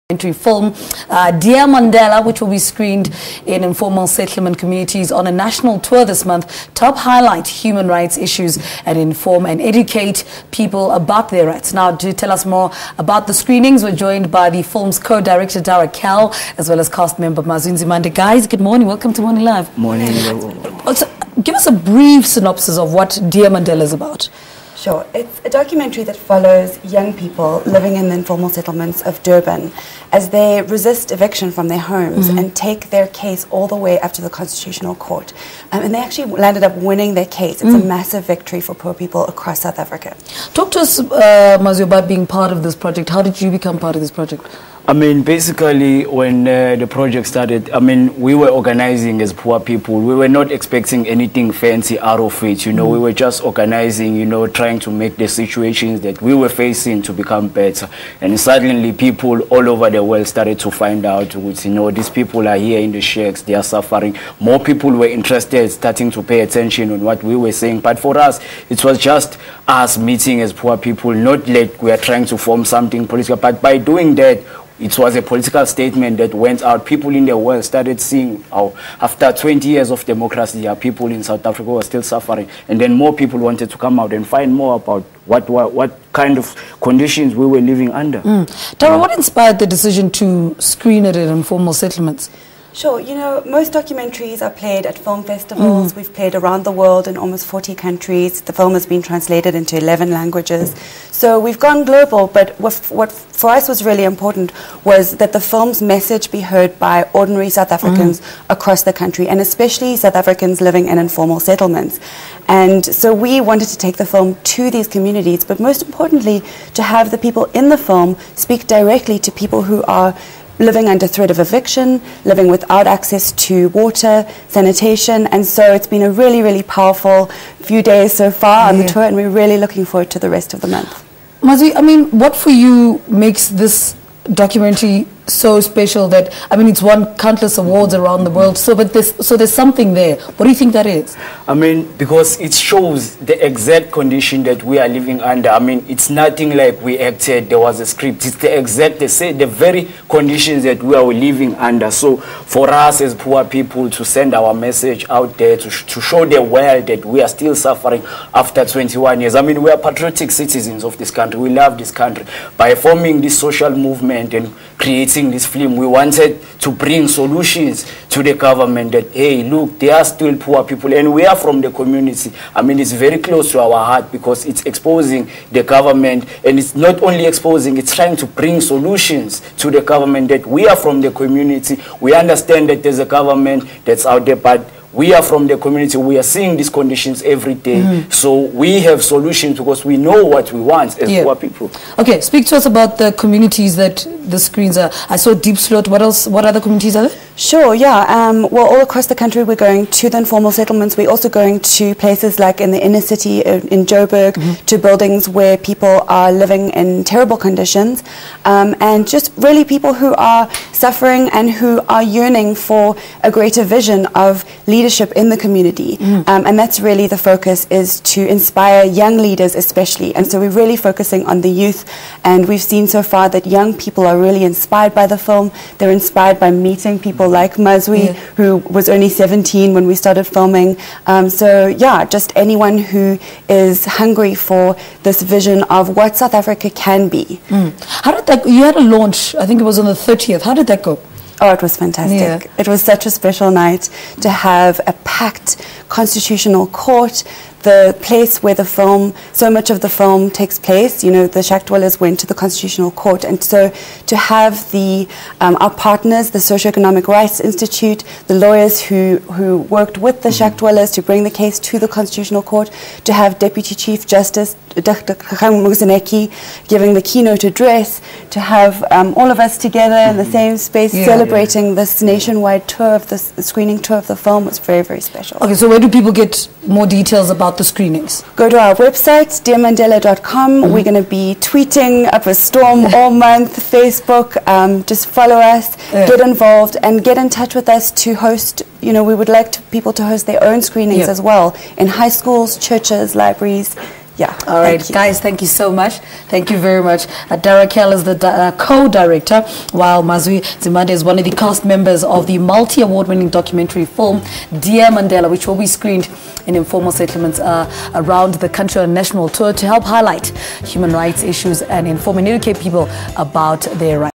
Film Dear Mandela, which will be screened in informal settlement communities on a national tour this month to highlight human rights issues and inform and educate people about their rights. Now, to tell us more about the screenings, we're joined by the film's co-director Dara Kell, as well as cast member Mazwi Nzimande. Guys, good morning. Welcome to Morning Live. Morning. So, give us a brief synopsis of what Dear Mandela is about. Sure. It's a documentary that follows young people living in the informal settlements of Durban as they resist eviction from their homes and take their case all the way up to the Constitutional Court. And they actually landed up winning their case. It's a massive victory for poor people across South Africa. Talk to us, Mazwi, about being part of this project. How did you become part of this project? I mean, basically, when the project started, I mean, we were organizing as poor people. We were not expecting anything fancy out of it, you know. We were just organizing, you know, trying to make the situations that we were facing to become better. And suddenly, people all over the world started to find out, you know, these people are here in the shacks, they are suffering. More people were interested, starting to pay attention on what we were saying. But for us, it was just us meeting as poor people, not like we are trying to form something political. But by doing that, it was a political statement that went out. People in the world started seeing how after 20 years of democracy, there are people in South Africa who are still suffering. And then more people wanted to come out and find more about what kind of conditions we were living under. Dara, what inspired the decision to screen it in informal settlements? Sure. You know, most documentaries are played at film festivals. We've played around the world in almost 40 countries. The film has been translated into 11 languages. So we've gone global, but what for us was really important was that the film's message be heard by ordinary South Africans across the country, and especially South Africans living in informal settlements. And so we wanted to take the film to these communities, but most importantly, to have the people in the film speak directly to people who are living under threat of eviction, living without access to water, sanitation, and so it's been a really, really powerful few days so far on the tour, and we're really looking forward to the rest of the month. Mazwi, I mean, what for you makes this documentary so special that, I mean, it's won countless awards around the world, so there's something there. What do you think that is? I mean, because it shows the exact condition that we are living under. I mean, it's nothing like we acted, there was a script. It's the exact, the very conditions that we are living under. So for us as poor people to send our message out there, to show the world that we are still suffering after 21 years. I mean, we are patriotic citizens of this country. We love this country. By forming this social movement and creating this film, we wanted to bring solutions to the government that, hey, look, they are still poor people and we are from the community. I mean, it's very close to our heart because it's exposing the government, and it's not only exposing, it's trying to bring solutions to the government that we are from the community. We understand that there's a government that's out there, but we are from the community. We are seeing these conditions every day. So we have solutions because we know what we want as poor people. Okay, speak to us about the communities that the screens are. I saw Deep Slot. What else? What other communities are there? Sure, yeah. Well, all across the country, we're going to the informal settlements. We're also going to places like in the inner city, in Joburg, to buildings where people are living in terrible conditions, and just really people who are suffering and who are yearning for a greater vision of leadership in the community. And that's really the focus, is to inspire young leaders especially. And so we're really focusing on the youth, and we've seen so far that young people are really inspired by the film. They're inspired by meeting people like Mazwi, who was only 17 when we started filming. So yeah, just anyone who is hungry for this vision of what South Africa can be. How did that, you had a launch, I think it was on the 30th. How did that go? Oh, it was fantastic. It was such a special night to have a packed Constitutional Court, the place where the film, so much of the film takes place. You know, the shack dwellers went to the Constitutional Court, and so to have the our partners, the Socioeconomic Rights Institute, the lawyers who worked with the shack dwellers to bring the case to the Constitutional Court, to have Deputy Chief Justice Dr. giving the keynote address, to have all of us together in the same space celebrating this nationwide tour of the screening tour of the film was very, very special. Okay, so where do people get more details about the screenings? Go to our website, dearmandela.com. We're going to be tweeting up a storm all month, Facebook. Just follow us, get involved, and get in touch with us to host. You know, we would like people to host their own screenings as well in high schools, churches, libraries. Yeah. All right, guys, thank you so much. Thank you very much. Dara Kell is the co-director, while Mazwi Nzimande is one of the cast members of the multi-award-winning documentary film Dear Mandela, which will be screened in informal settlements around the country on a national tour to help highlight human rights issues and inform and educate people about their rights.